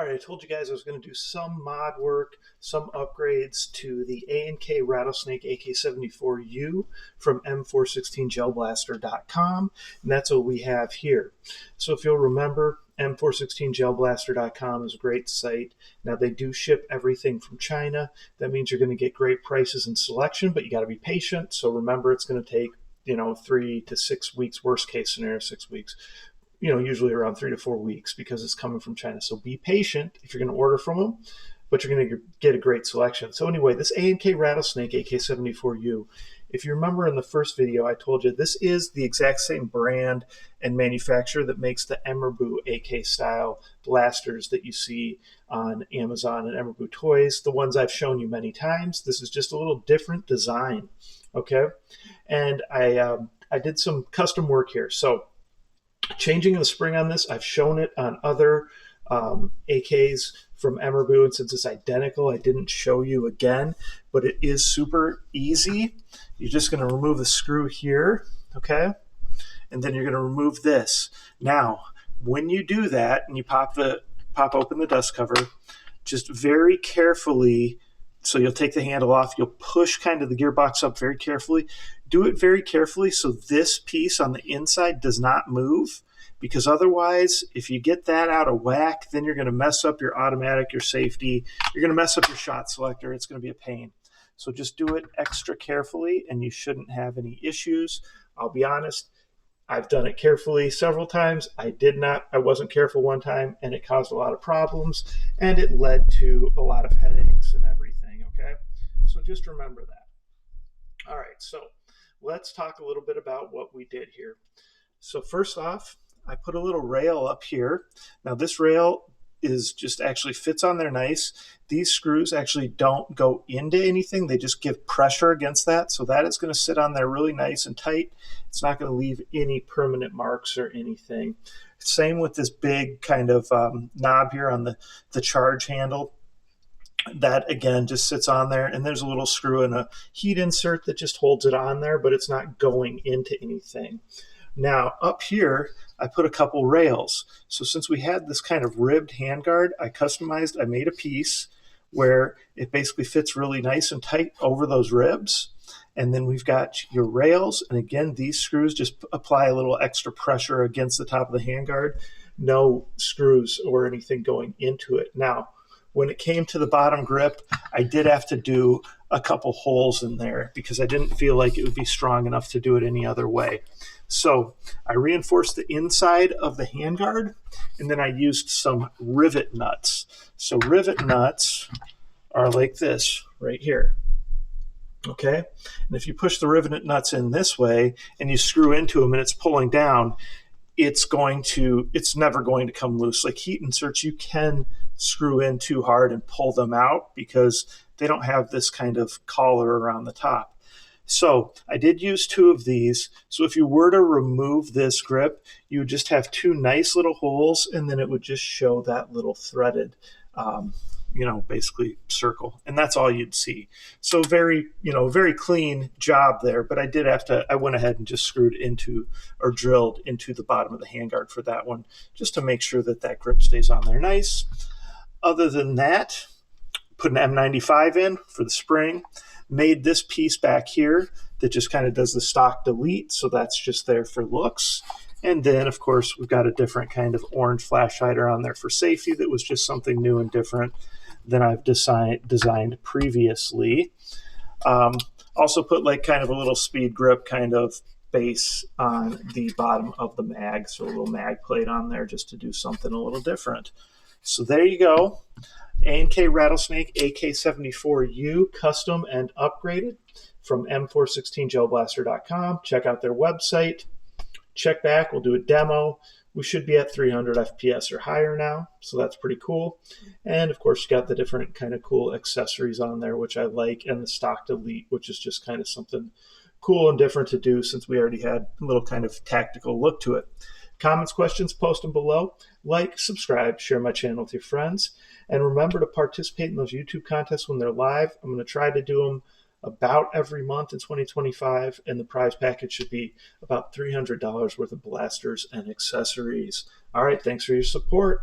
All right, I told you guys I was going to do some mod work, some upgrades to the A&K Rattlesnake AK74u from M416jellblaster.com, and that's what we have here. So if you'll remember, M416jellblaster.com is a great site. Now they do ship everything from China. That means you're going to get great prices and selection, but you got to be patient. So remember, it's going to take 3 to 6 weeks, worst case scenario, 6 weeks. Usually around 3 to 4 weeks because it's coming from China. So be patient if you're going to order from them, but you're going to get a great selection. So anyway, this A&K Rattlesnake AK74u, if you remember in the first video, I told you this is the exact same brand and manufacturer that makes the EMERBU AK style blasters that you see on Amazon and EMERBU Toys, the ones I've shown you many times. This is just a little different design, okay? And I did some custom work here. So changing the spring on this, I've shown it on other AKs from EMERBU, and since it's identical, I didn't show you again, but it is super easy. You're just going to remove the screw here, okay? And then you're going to remove this. Now, when you do that and you pop open the dust cover, just very carefully, so you'll take the handle off, you'll push kind of the gearbox up very carefully. Do it very carefully so this piece on the inside does not move, because otherwise, if you get that out of whack, then you're going to mess up your automatic, your safety. You're going to mess up your shot selector. It's going to be a pain. So just do it extra carefully, and you shouldn't have any issues. I'll be honest, I've done it carefully several times. I wasn't careful one time, and it caused a lot of problems, and it led to a lot of headaches and everything, okay? So just remember that. All right, so let's talk a little bit about what we did here. So first off, I put a little rail up here. Now this rail is just actually fits on there nice. These screws actually don't go into anything. They just give pressure against that. So that is going to sit on there really nice and tight. It's not going to leave any permanent marks or anything. Same with this big kind of knob here on the charge handle. That again just sits on there, and there's a little screw and a heat insert that just holds it on there, but it's not going into anything. Now up here I put a couple rails. So since we had this kind of ribbed handguard, I made a piece where it basically fits really nice and tight over those ribs. And then we've got your rails, and again these screws just apply a little extra pressure against the top of the handguard. No screws or anything going into it. Now when it came to the bottom grip, I did have to do a couple holes in there because I didn't feel like it would be strong enough to do it any other way. So I reinforced the inside of the handguard, and then I used some rivet nuts. So rivet nuts are like this right here. Okay, and if you push the rivet nuts in this way and you screw into them and it's pulling down, it's never going to come loose. Like heat inserts, you can screw in too hard and pull them out because they don't have this kind of collar around the top. So I did use 2 of these. So if you were to remove this grip, you would just have 2 nice little holes, and then it would just show that little threaded, basically circle, and that's all you'd see. So very clean job there, but I went ahead and just screwed into or drilled into the bottom of the handguard for that one, just to make sure that grip stays on there nice. Other than that, put an M95 in for the spring, made this piece back here that just kind of does the stock delete, so that's just there for looks. And then, of course, we've got a different kind of orange flash hider on there for safety that was just something new and different than I've designed previously. Also put like kind of a little speed grip kind of base on the bottom of the mag, so a little mag plate on there just to do something a little different. So there you go. A&K Rattlesnake AK74u, custom and upgraded from M416jellblaster.com. Check out their website. Check back. We'll do a demo. We should be at 300 FPS or higher now, so that's pretty cool. And of course, you got the different kind of cool accessories on there, which I like, and the stock delete, which is just kind of something cool and different to do since we already had a little kind of tactical look to it. Comments, questions, post them below. Like, subscribe, share my channel with your friends. And remember to participate in those YouTube contests when they're live. I'm going to try to do them about every month in 2025, and the prize package should be about $300 worth of blasters and accessories. All right, thanks for your support.